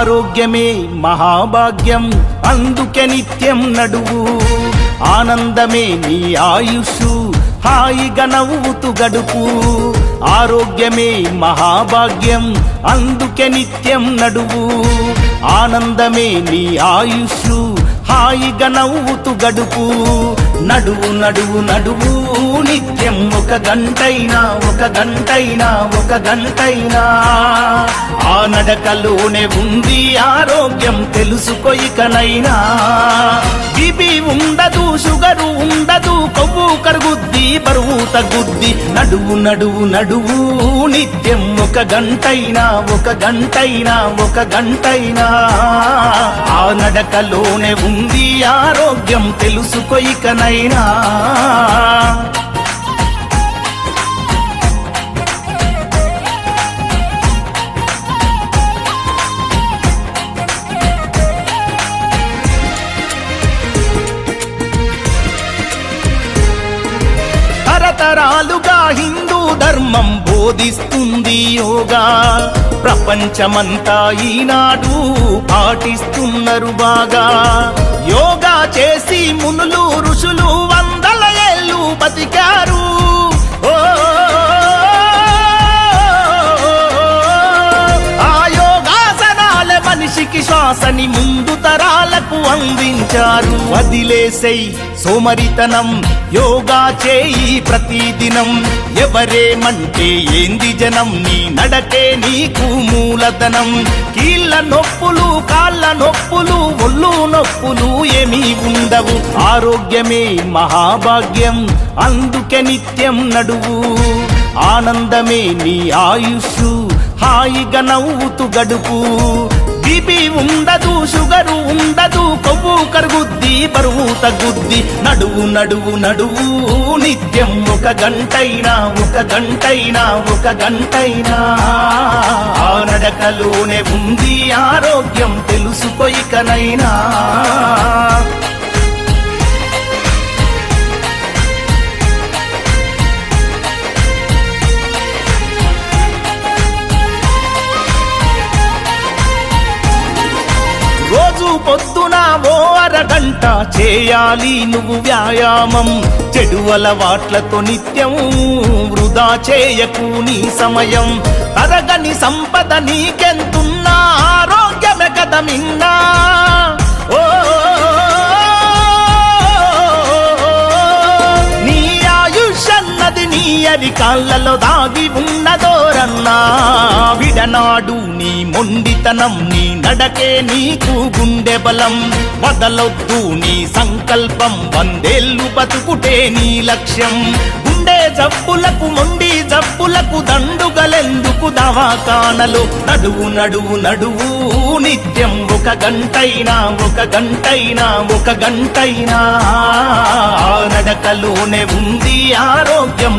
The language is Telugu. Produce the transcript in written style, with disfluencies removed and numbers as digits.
ఆరోగ్యమే మహాభాగ్యం అందుకే నిత్యం నడువు ఆనందమే నీ ఆయుషు హాయిగా నవ్వుతూ గడుపు ఆరోగ్యమే మహాభాగ్యం అందుకే నిత్యం నడువు ఆనందమే నీ ఆయుషు హాయిగా నవ్వుతూ గడుపు నడువు నడువు నడువు నిత్యం ఒక గంటైనా ఆ నడకలోనే ఉంది ఆరోగ్యం తెలుసుకో ఇకనైనా బీపీ ఉండదు షుగరు ఉండదు కొవ్వు కరుగుద్ది బరువు తగ్గుద్ది నడువు నడువు నడువు నిత్యం ఒక గంటైనా ఆ నడకలోనే ఉంది ఆరోగ్యం తెలుసుకో ఇకనైనా తరతరాలుగా హిందూ ధర్మం బోధిస్తుంది యోగా ప్రపంచమంతా ఈనాడు పాటిస్తున్నారు బాగా యోగా చేసి మునులు ఋషులు వందల ఏళ్ళు బతికారు ఆ యోగాసనాల మనిషికి శ్వాసని ముందు తరాలకు అందించారు వదిలేసై సోమరితనం యోగా చేయి ప్రతిదినం ఎవరేమంటే ఏంది జనం నీ నడకే నీకు మూలధనం కీళ్ళ నొప్పులు కాళ్ళ నొప్పులు ఒళ్ళు నొప్పులు ఏమీ ఉండవు ఆరోగ్యమే మహాభాగ్యం అందుకే నిత్యం నడువు ఆనందమే నీ ఆయుషు హాయిగా నవ్వుతూ గడుపు బీపీ ఉండదు షుగరు ఉండదు కొవ్వు కరుగుద్ది బరువు తగ్గుద్ది నడువు నడువు నడువు నిత్యం ఒక గంటైనా ఆ నడకలోనే ఉంది ఆరోగ్యం తెలుసుకో ఇకనైనా రోజు పొద్దున ఓ అరగంట చేయాలి నువ్వు వ్యాయామం చెడు అలవాట్లతో నిత్యం వృధా చేయకు నీ సమయం తరగని సంపద నీకెంతున్నా ఆరోగ్యమే కదా మిన్నా ఓ నీ ఆయుష్ అన్నది నీ అరికాళ్ళలో దాగి ఉన్నదోరన్నా విడనాడు నీ మొండితనం నీ నడకే నీకు గుండె బలం వదలొద్దు నీ సంకల్పం 100 ఏళ్ళు బతుకుటే నీ లక్ష్యం గుండె జబ్బులకు మొండి జబ్బులకు దండుగలెందుకు దవాఖానలు నడువు నడువు నడువు నిత్యం ఒక గంటైనా ఆ నడకలోనే ఉంది ఆరోగ్యం